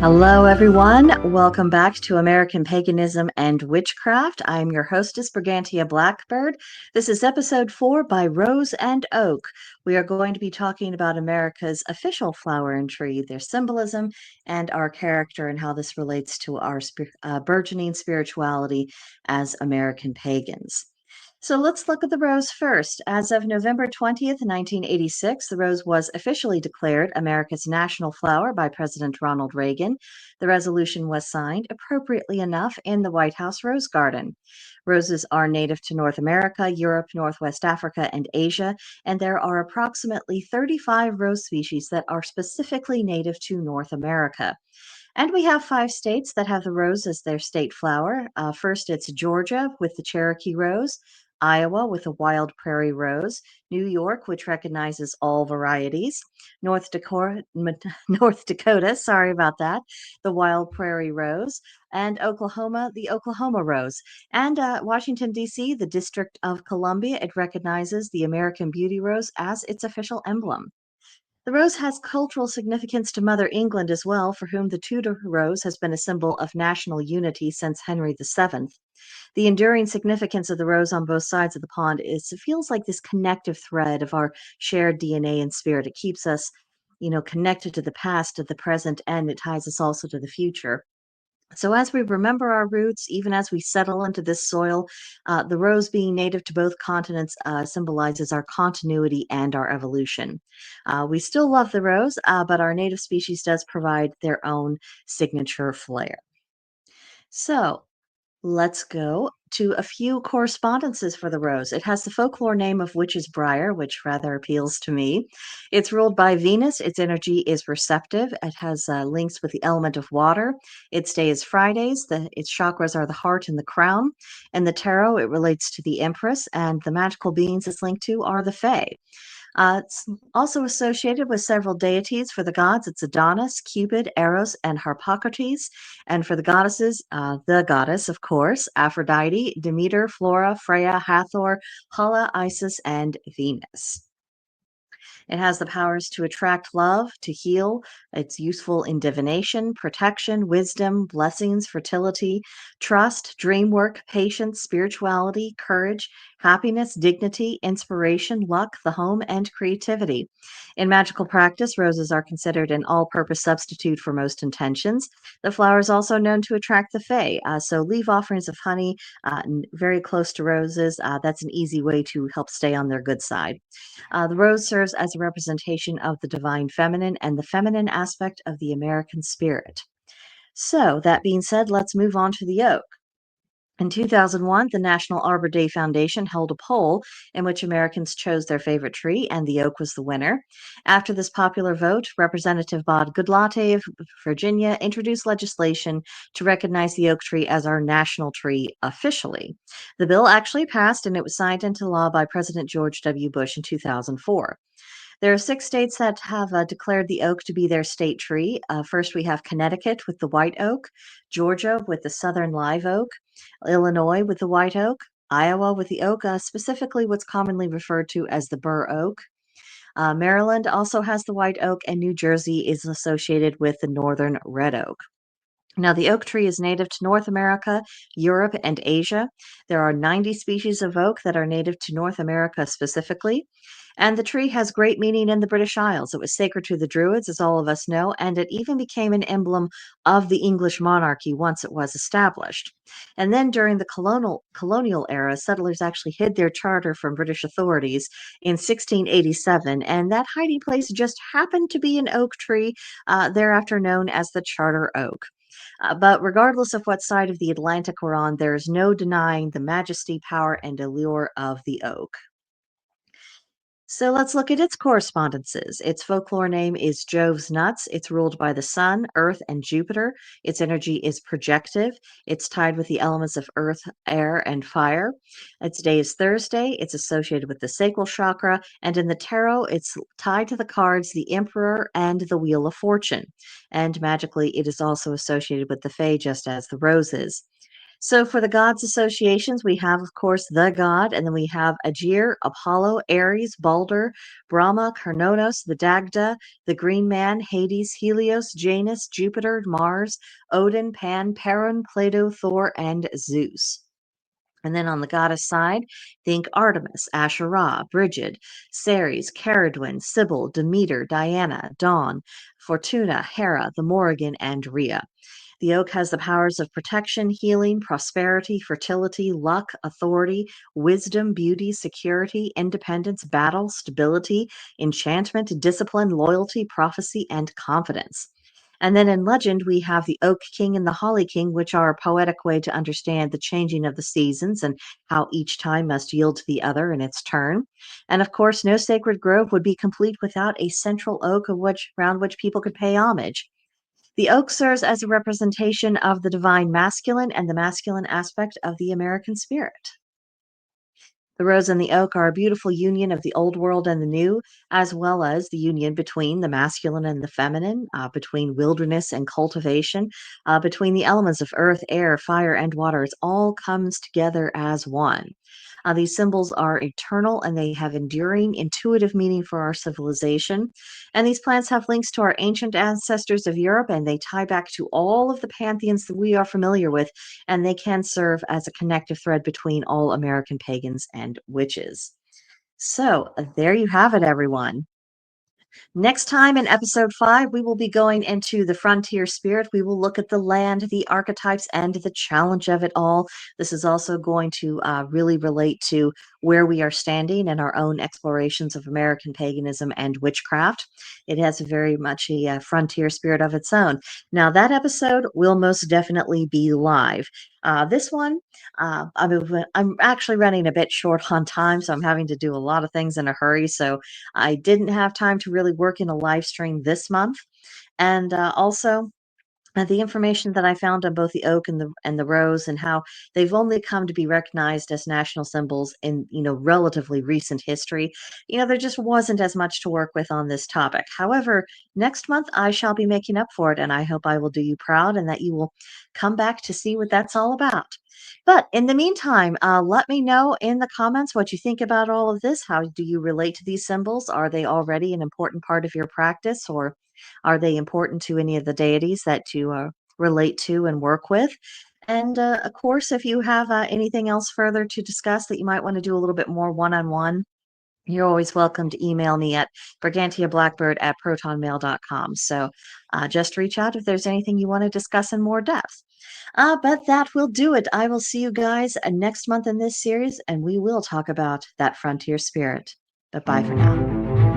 Hello, everyone. Welcome back to American Paganism and Witchcraft. I'm your hostess, BrigantiaBlackbird. This is episode 4 by Rose and Oak. We are going to be talking about America's official flower and tree, their symbolism, and our character, and how this relates to our burgeoning spirituality as American pagans. So let's look at the rose first. As of November 20th, 1986, the rose was officially declared America's national flower by President Ronald Reagan. The resolution was signed, appropriately enough, in the White House Rose Garden. Roses are native to North America, Europe, Northwest Africa, and Asia, and there are approximately 35 rose species that are specifically native to North America. And we have 5 states that have the rose as their state flower. First, it's Georgia with the Cherokee rose, Iowa with the wild prairie rose, New York, which recognizes all varieties, North Dakota, sorry about that, the wild prairie rose, and Oklahoma, the Oklahoma rose. And Washington, D.C., the District of Columbia, it recognizes the American beauty rose as its official emblem. The rose has cultural significance to Mother England as well, for whom the Tudor rose has been a symbol of national unity since Henry VII. The enduring significance of the rose on both sides of the pond is it feels like this connective thread of our shared DNA and spirit. It keeps us, connected to the past, to the present, and it ties us also to the future. So, as we remember our roots, even as we settle into this soil, the rose being native to both continents symbolizes our continuity and our evolution. We still love the rose, but our native species does provide their own signature flair. So, let's go to a few correspondences for the rose. It has the folklore name of Witch's Briar, which rather appeals to me. It's ruled by Venus. Its energy is receptive. It has links with the element of water. Its day is Fridays. Its chakras are the heart and the crown. And the tarot, it relates to the Empress, and the magical beings it's linked to are the Fae. It's also associated with several deities. For the gods, it's Adonis, Cupid, Eros, and Harpocrates. And for the goddesses, the goddess, of course, Aphrodite, Demeter, Flora, Freya, Hathor, Hala, Isis, and Venus. It has the powers to attract love, to heal. It's useful in divination, protection, wisdom, blessings, fertility, trust, dream work, patience, spirituality, courage, happiness, dignity, inspiration, luck, the home, and creativity. In magical practice, roses are considered an all purpose substitute for most intentions. The flower is also known to attract the fae. So leave offerings of honey very close to roses. That's an easy way to help stay on their good side. The rose serves as a representation of the divine feminine and the feminine aspect of the American spirit. So, that being said, let's move on to the oak. In 2001, the National Arbor Day Foundation held a poll in which Americans chose their favorite tree, and the oak was the winner. After this popular vote, Representative Bob Goodlatte of Virginia introduced legislation to recognize the oak tree as our national tree officially. The bill actually passed and it was signed into law by President George W. Bush in 2004. There are 6 states that have declared the oak to be their state tree. First, we have Connecticut with the white oak, Georgia with the southern live oak, Illinois with the white oak, Iowa with the oak, specifically what's commonly referred to as the bur oak. Maryland also has the white oak, and New Jersey is associated with the northern red oak. Now, the oak tree is native to North America, Europe, and Asia. There are 90 species of oak that are native to North America specifically. And the tree has great meaning in the British Isles. It was sacred to the Druids, as all of us know, and it even became an emblem of the English monarchy once it was established. And then during the colonial era, settlers actually hid their charter from British authorities in 1687, and that hiding place just happened to be an oak tree, thereafter known as the Charter Oak. But regardless of what side of the Atlantic we're on, there is no denying the majesty, power, and allure of the oak. So let's look at its correspondences. Its folklore name is Jove's Nuts. It's ruled by the Sun, Earth, and Jupiter. Its energy is projective. It's tied with the elements of earth, air, and fire. Its day is Thursday. It's associated with the sacral chakra. And in the tarot, it's tied to the cards, the Emperor and the Wheel of Fortune. And magically, it is also associated with the Fae, just as the rose is. So for the gods associations, we have, of course, the god, and then we have Aegir, Apollo, Ares, Balder, Brahma, Carnonos, the Dagda, the Green Man, Hades, Helios, Janus, Jupiter, Mars, Odin, Pan, Perun, Plato, Thor, and Zeus. And then on the goddess side, think Artemis, Asherah, Brigid, Ceres, Caradwyn, Sybil, Demeter, Diana, Dawn, Fortuna, Hera, the Morrigan, and Rhea. The oak has the powers of protection, healing, prosperity, fertility, luck, authority, wisdom, beauty, security, independence, battle, stability, enchantment, discipline, loyalty, prophecy, and confidence. And then in legend, we have the Oak King and the Holly King, which are a poetic way to understand the changing of the seasons and how each time must yield to the other in its turn. And of course, no sacred grove would be complete without a central oak of which, around which people could pay homage. The oak serves as a representation of the divine masculine and the masculine aspect of the American spirit. The rose and the oak are a beautiful union of the old world and the new, as well as the union between the masculine and the feminine, between wilderness and cultivation, between the elements of earth, air, fire, and water. It all comes together as one. These symbols are eternal and they have enduring, intuitive meaning for our civilization. And these plants have links to our ancient ancestors of Europe and they tie back to all of the pantheons that we are familiar with, and they can serve as a connective thread between all American pagans and witches. So, there you have it, everyone. Next time in episode 5, we will be going into the frontier spirit. We will look at the land, the archetypes, and the challenge of it all. This is also going to really relate to where we are standing in our own explorations of American paganism and witchcraft. It has very much a frontier spirit of its own. Now, that episode will most definitely be live. This one, I'm actually running a bit short on time, so I'm having to do a lot of things in a hurry. So I didn't have time to really work in a live stream this month. And also, the information that I found on both the oak and the rose and how they've only come to be recognized as national symbols in relatively recent history, there just wasn't as much to work with on this topic. However, next month I shall be making up for it, and I hope I will do you proud and that you will come back to see what that's all about. But in the meantime, let me know in the comments what you think about all of this. How do you relate to these symbols? Are they already an important part of your practice, or are they important to any of the deities that you relate to and work with? And of course, if you have anything else further to discuss that you might want to do a little bit more one-on-one, you're always welcome to email me at brigantiablackbird@protonmail.com. So just reach out if there's anything you want to discuss in more depth. But that will do it. I will see you guys next month in this series, and we will talk about that frontier spirit. But bye for now.